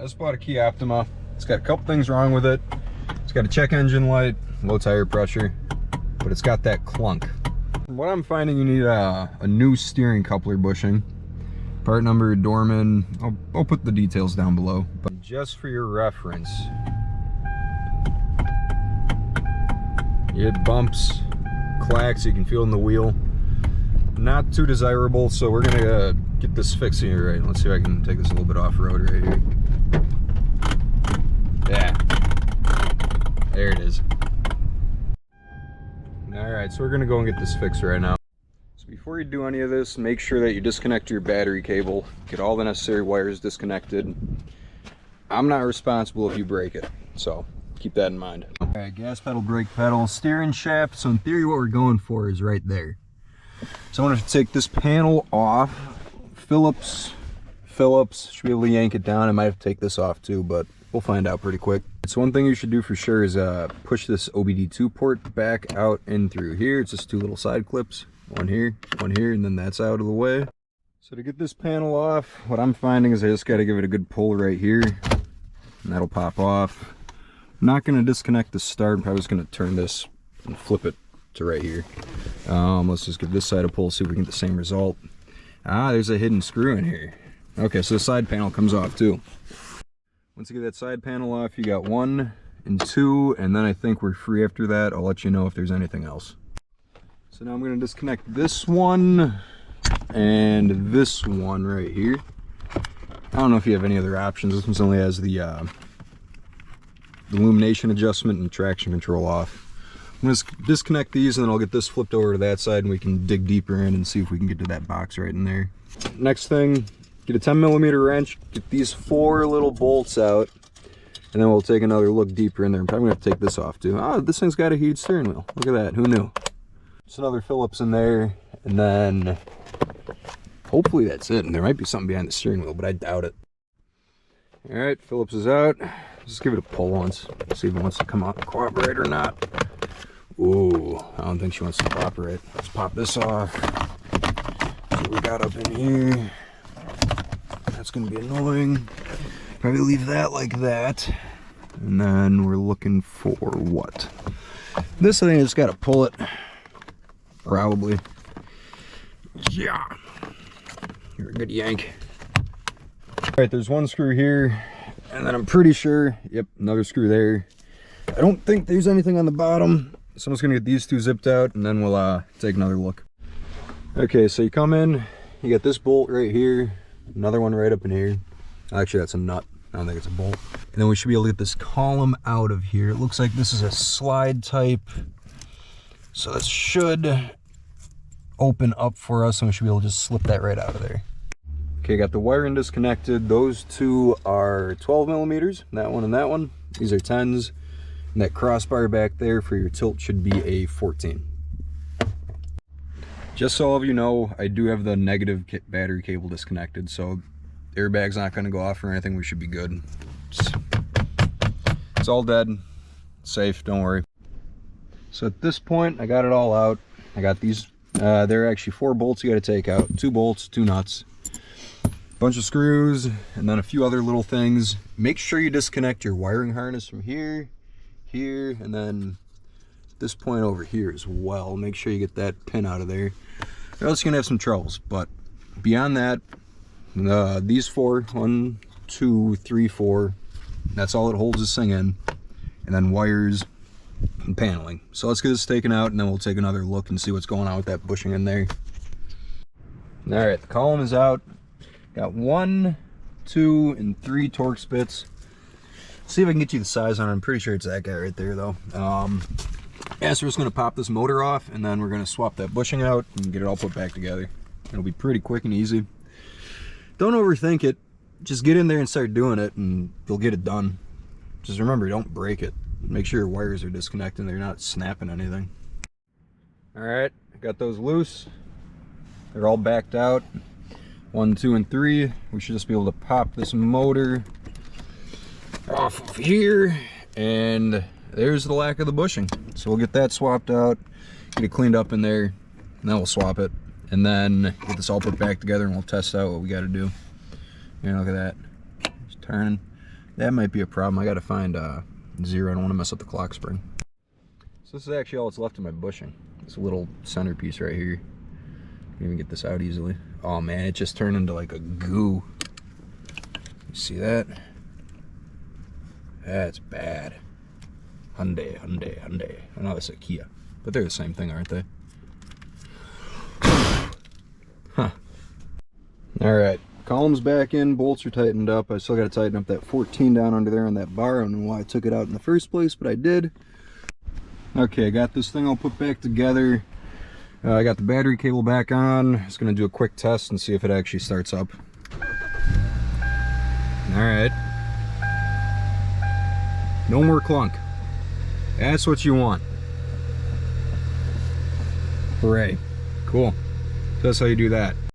I just bought a Kia Optima. It's got a couple things wrong with it. It's got a check engine light, low tire pressure, but it's got that clunk. What I'm finding, you need a new steering coupler bushing. Part number, Doorman. I'll put the details down below. But just for your reference, it bumps, clacks, you can feel it in the wheel. Not too desirable, so we're gonna get this fixed here, right? Let's see if I can take this a little bit off-road right here. Yeah, there it is. Alright, so we're gonna go and get this fixed right now. So before you do any of this, make sure that you disconnect your battery cable, get all the necessary wires disconnected. I'm not responsible if you break it, so keep that in mind. Alright, gas pedal, brake pedal, steering shaft. So in theory what we're going for is right there. So I'm going to take this panel off. Phillips should be able to yank it down. I might have to take this off too, but we'll find out pretty quick. So one thing you should do for sure is push this OBD2 port back out and through here. It's just two little side clips, one here, and then that's out of the way. So to get this panel off, what I'm finding is I just got to give it a good pull right here, and that'll pop off. I'm not going to disconnect the start. I'm probably just going to turn this and flip it to right here. Let's just give this side a pull, see if we can get the same result. Ah, there's a hidden screw in here. Okay, so the side panel comes off too. Once you get that side panel off, you got 1 and 2, and then I think we're free after that. I'll let you know if there's anything else. So now I'm going to disconnect this one and this one right here. I don't know if you have any other options. This one only has the illumination adjustment and traction control off. I'm going to disconnect these, and then I'll get this flipped over to that side, and we can dig deeper in and see if we can get to that box right in there. Next thing, get a 10mm wrench, get these 4 little bolts out, and then we'll take another look deeper in there. I'm probably going to have to take this off too. Oh, this thing's got a heated steering wheel. Look at that. Who knew? Just another Phillips in there, and then hopefully that's it. And there might be something behind the steering wheel, but I doubt it. All right, Phillips is out. Just give it a pull once, see if it wants to come out and cooperate or not. Ooh, I don't think she wants to cooperate. Let's pop this off. See what we got up in here. That's gonna be annoying. Probably leave that like that. And then we're looking for what? This thing, I just gotta pull it. Probably. Yeah. You're a good yank. All right, there's one screw here. And then I'm pretty sure, yep, another screw there. I don't think there's anything on the bottom. So I'm just gonna get these 2 zipped out, and then we'll take another look. Okay, so you come in, you get this bolt right here, another one right up in here. Actually, that's a nut. I don't think it's a bolt. And then we should be able to get this column out of here. It looks like this is a slide type. So this should open up for us, and we should be able to just slip that right out of there. Okay, got the wiring disconnected. Those 2 are 12mm, that one and that one. These are 10s. And that crossbar back there for your tilt should be a 14. Just so all of you know, I do have the negative battery cable disconnected, so the airbag's not going to go off or anything. We should be good. It's all dead. It's safe, don't worry. So at this point, I got it all out. I got these. There are actually 4 bolts you got to take out. 2 bolts, 2 nuts. Bunch of screws, and then a few other little things. Make sure you disconnect your wiring harness from here, and then this point over here as well. Make sure you get that pin out of there, or else you're gonna have some troubles. But beyond that, these 4, 1, 2, 3, 4, that's all it holds this thing in, and then wires and paneling. So let's get this taken out, and then we'll take another look and see what's going on with that bushing in there. All right, the column is out. Got 1, 2, and 3 Torx bits. See if I can get you the size on it. I'm pretty sure it's that guy right there though. Yeah, so we're just gonna pop this motor off, and then we're gonna swap that bushing out and get it all put back together. It'll be pretty quick and easy. Don't overthink it. Just get in there and start doing it, and you'll get it done. Just remember, don't break it. Make sure your wires are disconnected and they're not snapping anything. All right, I got those loose. They're all backed out. 1, 2, and 3. We should just be able to pop this motor off of here, and there's the lack of the bushing. So we'll get that swapped out, get it cleaned up in there, and then we'll swap it, and then get this all put back together, and we'll test out what we got to do. Yeah, look at that. It's turning. That might be a problem. I gotta find zero. I don't want to mess up the clock spring. So this is actually all that's left of my bushing. This little centerpiece right here. Can't even get this out easily. Oh man, it just turned into like a goo. You see that? That's bad. Hyundai. I know that's a Kia, but they're the same thing, aren't they? Huh. Alright, column's back in, bolts are tightened up. I still got to tighten up that 14 down under there on that bar. I don't know why I took it out in the first place, but I did. Okay, I got this thing all put back together. I got the battery cable back on. I was going to do a quick test and see if it actually starts up. Alright. No more clunk. That's what you want. Hooray. Cool. So that's how you do that.